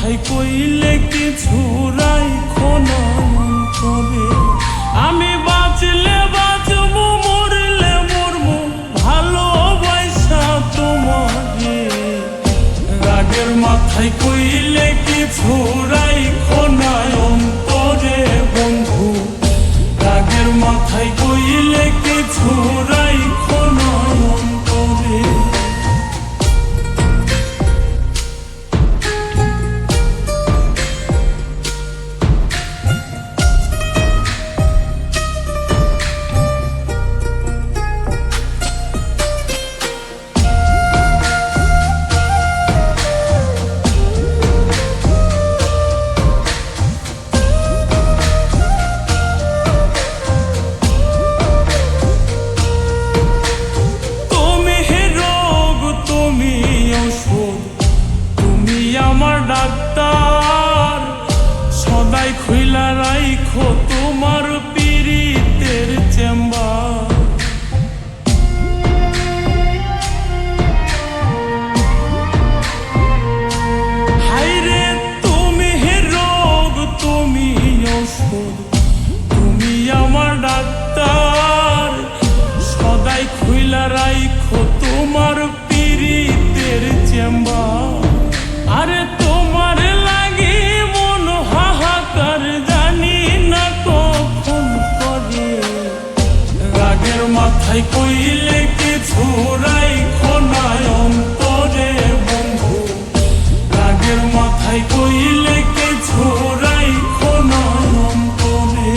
মাথায় কইলে কিছু রাইখো না অন্তরে। আমি বাঁচলে বাঁচবো, মরলে মরবো, ভালোবাসা তোমারে। রাগের মাথায় কইলে কিছু রাইখো না অন্তরে বন্ধু। রাগের মাথায় কইলে কিছু রাইখো না অন্তরে। আমার ডাক্তার সদাই খুইলা রাইখো তোমার পীড়িতের চেম্বার। হাইরে তুমি রোগ, তুমি ওষুধ, তুমি আমার ডাক্তার সদাই খুইলা রাইখো তোমার পীড়িতের চেম্বার। আরে তোমার লাগি মন হাহাকার, জানি না কখন করে। রাগের মাথায় কইলে কিছু রাইখো না অন্তরে বন্ধু। রাগের মাথায় কইলে কিছু রাইখো না অন্তরে।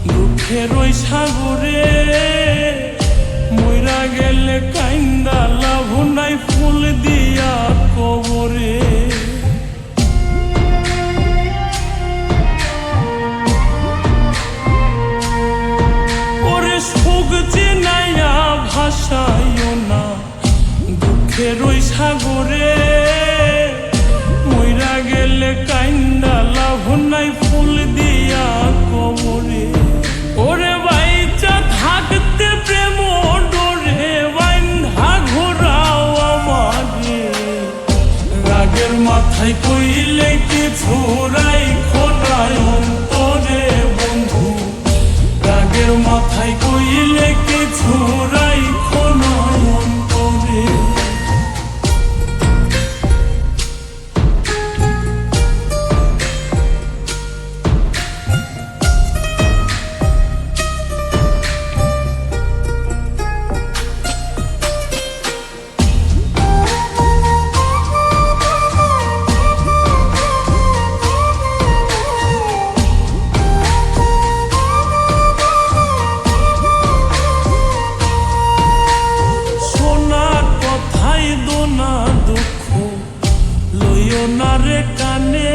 দুঃখের ওই সাগরে মইরা গেলে কাইন্দা লাভ নাই, ফুল দিয়া কবরে। ওরে সুখ চিনাইয়া ভাসাইও না দুঃখের ওই সাগরে। মইরা গেলে কাইন্দা লাভ নাই, ফুল দিয়া কবরে। ওরে বাইচা থাকতে প্রেম ডোরে বাইন্ধা ঘোরাও আমারে। রাগের মাথায় কইলে কিছু রাইখো না অন্তরে বন্ধু। রাগের মাথায় কইলে কিছু রাইখো না অন্তরে। রে কানে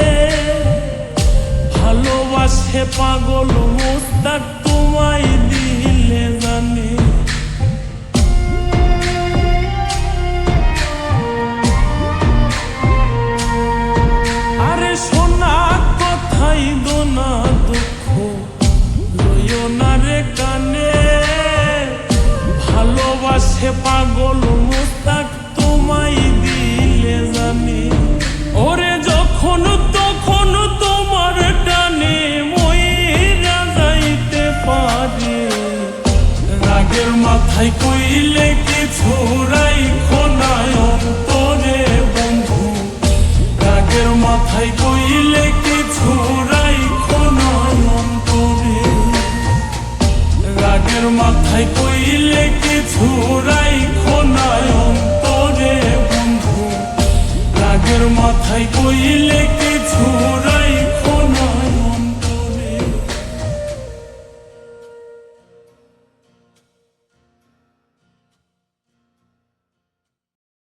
ভালোবাসে পাগল মোস্তাক তোমায় দিলে জানে। আরে সোনা কথাই দোনা দুঃখ লইও না রে কানে। ভালোবাসে পাগল মোস্তাক তোমায় দিলে জানে। ওরে যখন তখন তোমার টানে মইরা যাইতে পারে। রাগের মাথায় কইলে কিছু রাইখো না অন্তরে বন্ধু। রাগের মাথায় কইলে কিছু রাইখো না অন্তরে। রাগের মাথায় কইলে কিছু রাইখো না অন্তরে বন্ধু। রাগের মাথায় কইলে